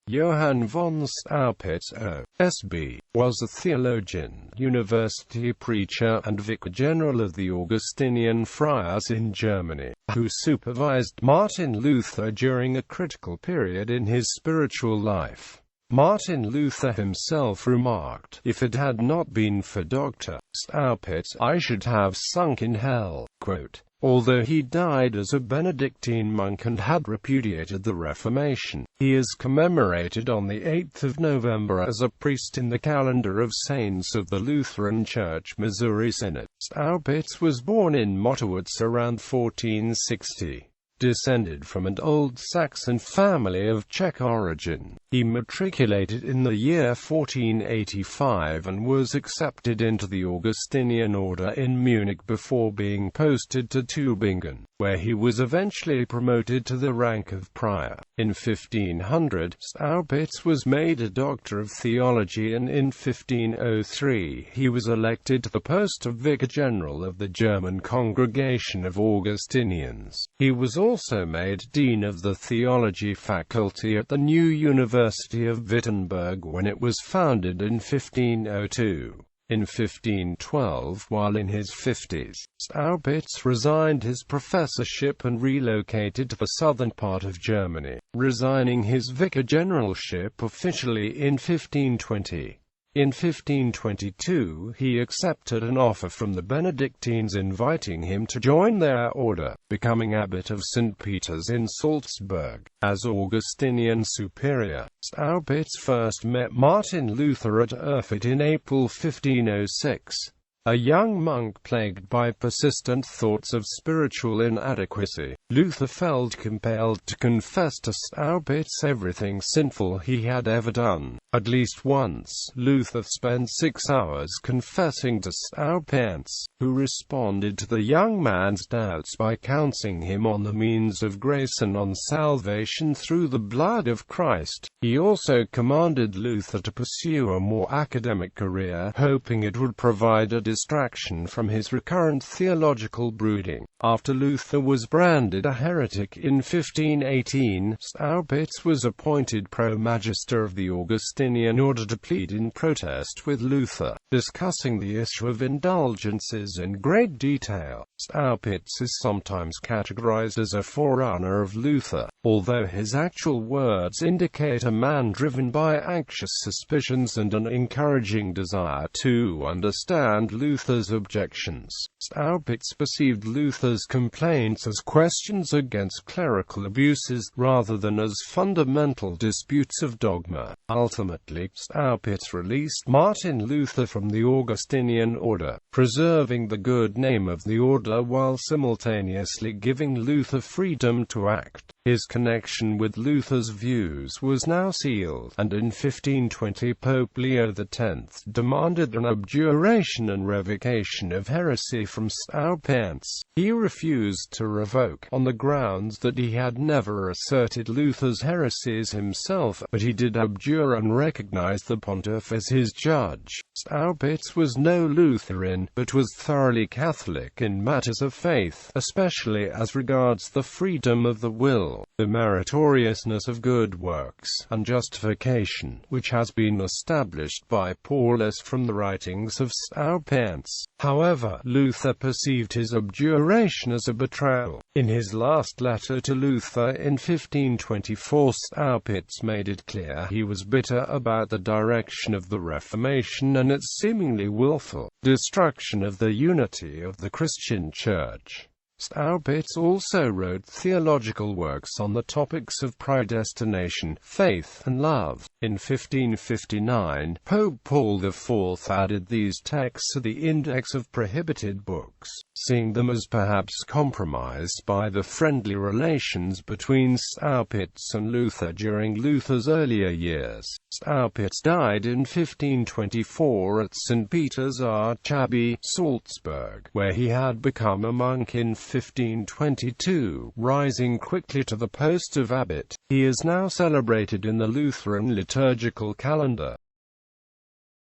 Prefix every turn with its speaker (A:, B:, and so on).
A: Johann von Staupitz, O.S.B., was a theologian, university preacher, and Vicar General of the Augustinian friars in Germany, who supervised Martin Luther during a critical period in his spiritual life. Martin Luther himself remarked, "If it had not been for Dr. Staupitz, I should have sunk in hell." Quote, although he died as a Benedictine monk and had repudiated the Reformation, he is commemorated on the 8th of November as a priest in the calendar of saints of the Lutheran Church Missouri Synod. Staupitz was born in Motterwitz around 1460. Descended from an old Saxon family of Czech origin, he matriculated in the year 1485 and was accepted into the Augustinian order in Munich before being posted to Tübingen, where he was eventually promoted to the rank of prior. In 1500, Staupitz was made a doctor of theology, and in 1503 he was elected to the post of Vicar General of the German Congregation of Augustinians. He was also made Dean of the Theology Faculty at the new University of Wittenberg when it was founded in 1502. In 1512, while in his 50s, Staupitz resigned his professorship and relocated to the southern part of Germany, resigning his vicar generalship officially in 1520. In 1522, he accepted an offer from the Benedictines inviting him to join their order, becoming abbot of St. Peter's in Salzburg. As Augustinian superior, Staupitz first met Martin Luther at Erfurt in April 1506. A young monk plagued by persistent thoughts of spiritual inadequacy, Luther felt compelled to confess to Staupitz everything sinful he had ever done. At least once, Luther spent 6 hours confessing to Staupitz, who responded to the young man's doubts by counseling him on the means of grace and on salvation through the blood of Christ. He also commanded Luther to pursue a more academic career, hoping it would provide a distraction from his recurrent theological brooding. After Luther was branded a heretic in 1518, Staupitz was appointed pro-magister of the Augustinian order to plead in protest with Luther, discussing the issue of indulgences in great detail. Staupitz is sometimes categorized as a forerunner of Luther, although his actual words indicate a man driven by anxious suspicions and an encouraging desire to understand Luther's objections. Staupitz perceived Luther's complaints as questions against clerical abuses, rather than as fundamental disputes of dogma. Ultimately, Staupitz released Martin Luther from the Augustinian order, preserving the good name of the order while simultaneously giving Luther freedom to act. His connection with Luther's views was now sealed, and in 1520 Pope Leo X demanded an abjuration and revocation of heresy from Staupitz. He refused to revoke, on the grounds that he had never asserted Luther's heresies himself, but he did abjure and recognize the pontiff as his judge. Staupitz was no Lutheran, but was thoroughly Catholic in matters of faith, especially as regards the freedom of the will, the meritoriousness of good works, and justification, which has been established by Paulus from the writings of Staupitz. However, Luther perceived his abjuration as a betrayal. In his last letter to Luther in 1524, Staupitz made it clear he was bitter about the direction of the Reformation and its seemingly willful destruction of the unity of the Christian Church. Staupitz also wrote theological works on the topics of predestination, faith, and love. In 1559, Pope Paul IV added these texts to the index of prohibited books, seeing them as perhaps compromised by the friendly relations between Staupitz and Luther during Luther's earlier years. Staupitz died in 1524 at St. Peter's Archabbey, Salzburg, where he had become a monk in 1522, rising quickly to the post of abbot. He is now celebrated in the Lutheran liturgical calendar.